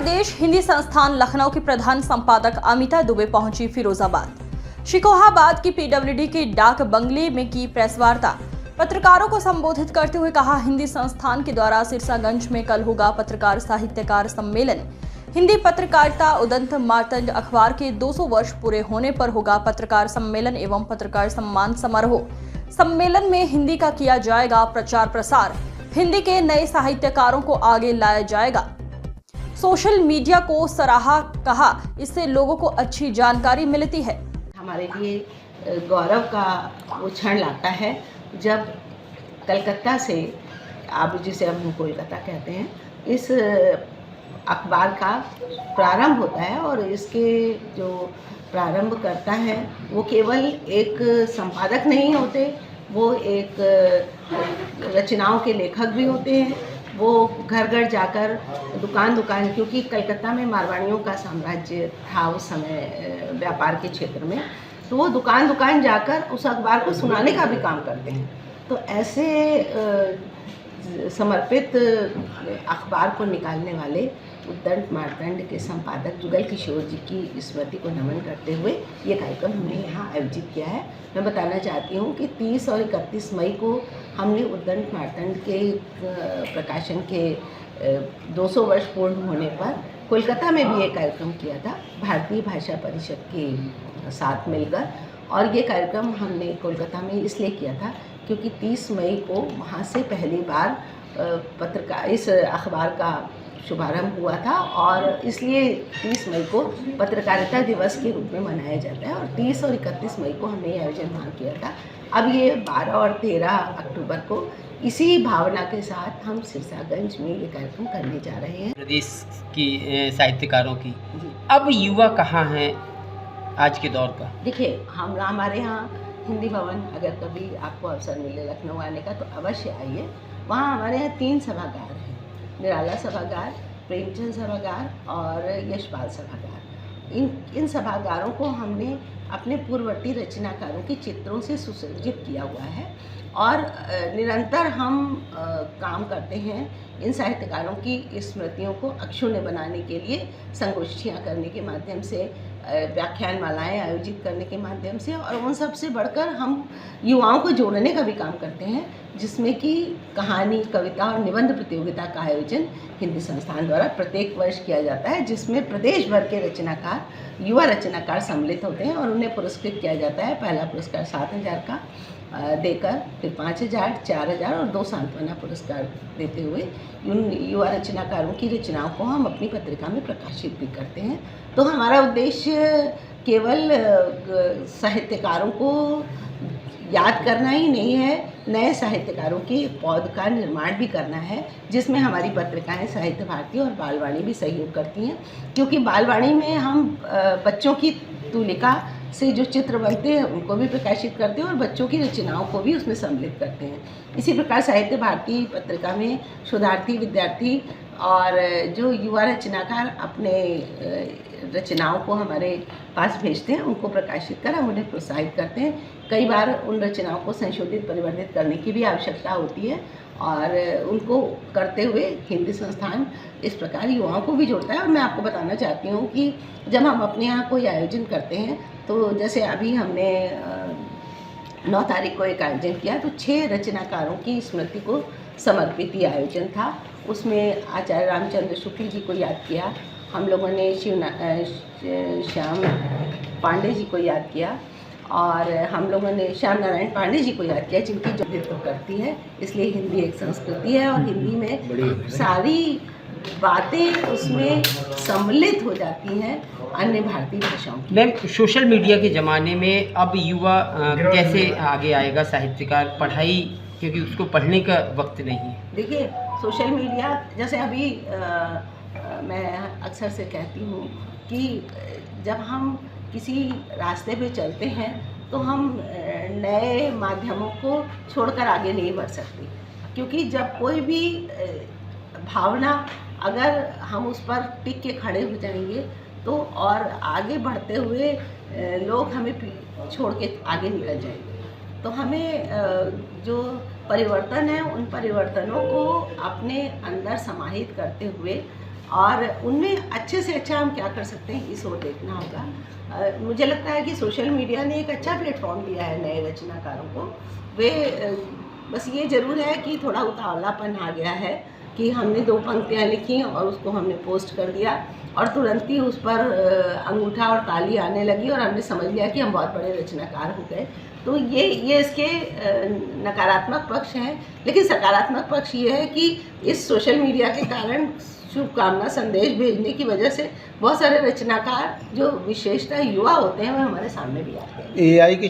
प्रदेश हिंदी संस्थान लखनऊ की प्रधान संपादक अमिता दुबे पहुंची फिरोजाबाद। शिकोहाबाद की पीडब्ल्यूडी के डाक बंगले में की प्रेस वार्ता। पत्रकारों को संबोधित करते हुए कहा, हिंदी संस्थान के द्वारा सिरसागंज में कल होगा पत्रकार साहित्यकार सम्मेलन। हिंदी पत्रकारिता उदंत मार्तंड अखबार के 200 वर्ष पूरे होने पर होगा पत्रकार सम्मेलन एवं पत्रकार सम्मान समारोह। सम्मेलन में हिंदी का किया जाएगा प्रचार प्रसार, हिंदी के नए साहित्यकारों को आगे लाया जाएगा। सोशल मीडिया को सराहा, कहा इससे लोगों को अच्छी जानकारी मिलती है। हमारे लिए गौरव का वो क्षण लाता है जब कलकत्ता से, आप जिसे हम कोलकाता कहते हैं, इस अखबार का प्रारंभ होता है। और इसके जो प्रारंभ करता है वो केवल एक संपादक नहीं होते, वो एक रचनाओं के लेखक भी होते हैं। वो घर घर जाकर दुकान दुकान, क्योंकि कलकत्ता में मारवाड़ियों का साम्राज्य था उस समय व्यापार के क्षेत्र में, तो वो दुकान दुकान जाकर उस अखबार को सुनाने का भी काम करते हैं। तो ऐसे समर्पित अखबार को निकालने वाले उद्दंड मार्तंड के संपादक जुगल किशोर जी की स्मृति को नमन करते हुए ये कार्यक्रम हमने यहाँ आयोजित किया है। मैं बताना चाहती हूँ कि 30 और 31 मई को हमने उद्दंड मार्तंड के प्रकाशन के 200 वर्ष पूर्ण होने पर कोलकाता में भी एक कार्यक्रम किया था भारतीय भाषा परिषद के साथ मिलकर। और ये कार्यक्रम हमने कोलकाता में इसलिए किया था क्योंकि 30 मई को वहाँ से पहली बार इस अखबार का शुभारंभ हुआ था, और इसलिए 30 मई को पत्रकारिता दिवस के रूप में मनाया जाता है। और 30 और 31 मई को हमने ये आयोजन वहाँ किया था। अब ये 12 और 13 अक्टूबर को इसी भावना के साथ हम सिरसागंज में ये कार्यक्रम करने जा रहे हैं। प्रदेश की साहित्यकारों की अब युवा कहाँ हैं आज के दौर का? देखिए, हमारे यहाँ हिंदी भवन, अगर कभी आपको अवसर मिले लखनऊ आने का तो अवश्य आइए। वहाँ हमारे यहाँ 3 सभागार हैं, निराला सभागार, प्रेमचंद सभागार और यशपाल सभागार। इन सभागारों को हमने अपने पूर्ववर्ती रचनाकारों के चित्रों से सुसज्जित किया हुआ है और निरंतर हम काम करते हैं इन साहित्यकारों की स्मृतियों को अक्षुण्य बनाने के लिए, संगोष्ठियाँ करने के माध्यम से, व्याख्यान मालाएँ आयोजित करने के माध्यम से, और उन सब से बढ़कर हम युवाओं को जोड़ने का भी काम करते हैं, जिसमें कि कहानी, कविता और निबंध प्रतियोगिता का आयोजन हिंदी संस्थान द्वारा प्रत्येक वर्ष किया जाता है, जिसमें प्रदेश भर के रचनाकार, युवा रचनाकार सम्मिलित होते हैं और उन्हें पुरस्कृत किया जाता है। पहला पुरस्कार 7,000 का देकर, फिर 5,000, 4,000 और 2 सांत्वना पुरस्कार देते हुए उन युवा रचनाकारों की रचनाओं को हम अपनी पत्रिका में प्रकाशित भी करते हैं। तो हमारा उद्देश्य केवल साहित्यकारों को याद करना ही नहीं है, नए साहित्यकारों की पौध का निर्माण भी करना है, जिसमें हमारी पत्रिकाएं साहित्य भारती और बालवाणी भी सहयोग करती हैं। क्योंकि बालवाणी में हम बच्चों की तुलिका से जो चित्र बनते हैं उनको भी प्रकाशित करते हैं और बच्चों की रचनाओं को भी उसमें सम्मिलित करते हैं। इसी प्रकार साहित्य भारती पत्रिका में शोधार्थी, विद्यार्थी और जो युवा रचनाकार अपने रचनाओं को हमारे पास भेजते हैं, उनको प्रकाशित कर हम उन्हें प्रोत्साहित करते हैं। कई बार उन रचनाओं को संशोधित, परिवर्तित करने की भी आवश्यकता होती है और उनको करते हुए हिंदी संस्थान इस प्रकार युवाओं को भी जोड़ता है। और मैं आपको बताना चाहती हूँ कि जब हम अपने यहाँ कोई आयोजन करते हैं, तो जैसे अभी हमने 9 तारीख को एक आयोजन किया, तो 6 रचनाकारों की स्मृति को समर्पित ये आयोजन था। उसमें आचार्य रामचंद्र शुक्ल जी को याद किया, हम लोगों ने श्याम पांडे जी को याद किया और हम लोगों ने श्याम नारायण पांडे जी को याद किया, जिनकी जो करती है। इसलिए हिंदी एक संस्कृति है और हिंदी में सारी बातें उसमें सम्मिलित हो जाती हैं अन्य भारतीय भाषाओं की। मैम, सोशल मीडिया के ज़माने में अब युवा कैसे आगे आएगा साहित्यकार? पढ़ाई, क्योंकि उसको पढ़ने का वक्त नहीं है। देखिए, सोशल मीडिया, जैसे अभी मैं अक्सर से कहती हूँ कि जब हम किसी रास्ते पे चलते हैं तो हम नए माध्यमों को छोड़कर आगे नहीं बढ़ सकते, क्योंकि जब कोई भी भावना, अगर हम उस पर टिक के खड़े हो जाएंगे तो और आगे बढ़ते हुए लोग हमें छोड़ के आगे निकल जाएंगे। तो हमें जो परिवर्तन है उन परिवर्तनों को अपने अंदर समाहित करते हुए और उनमें अच्छे से अच्छा हम क्या कर सकते हैं इस ओर देखना होगा। मुझे लगता है कि सोशल मीडिया ने एक अच्छा प्लेटफॉर्म दिया है नए रचनाकारों को। वे बस ये ज़रूर है कि थोड़ा उतावलापन आ गया है कि हमने 2 पंक्तियाँ लिखी और उसको हमने पोस्ट कर दिया और तुरंत ही उस पर अंगूठा और ताली आने लगी और हमने समझ लिया कि हम बहुत बड़े रचनाकार हो गए। तो ये इसके नकारात्मक पक्ष हैं, लेकिन सकारात्मक पक्ष ये है कि इस सोशल मीडिया के कारण शुभकामना संदेश भेजने की वजह से बहुत सारे रचनाकार जो विशेषतः युवा होते हैं वो हमारे सामने भी आते हैं। AI की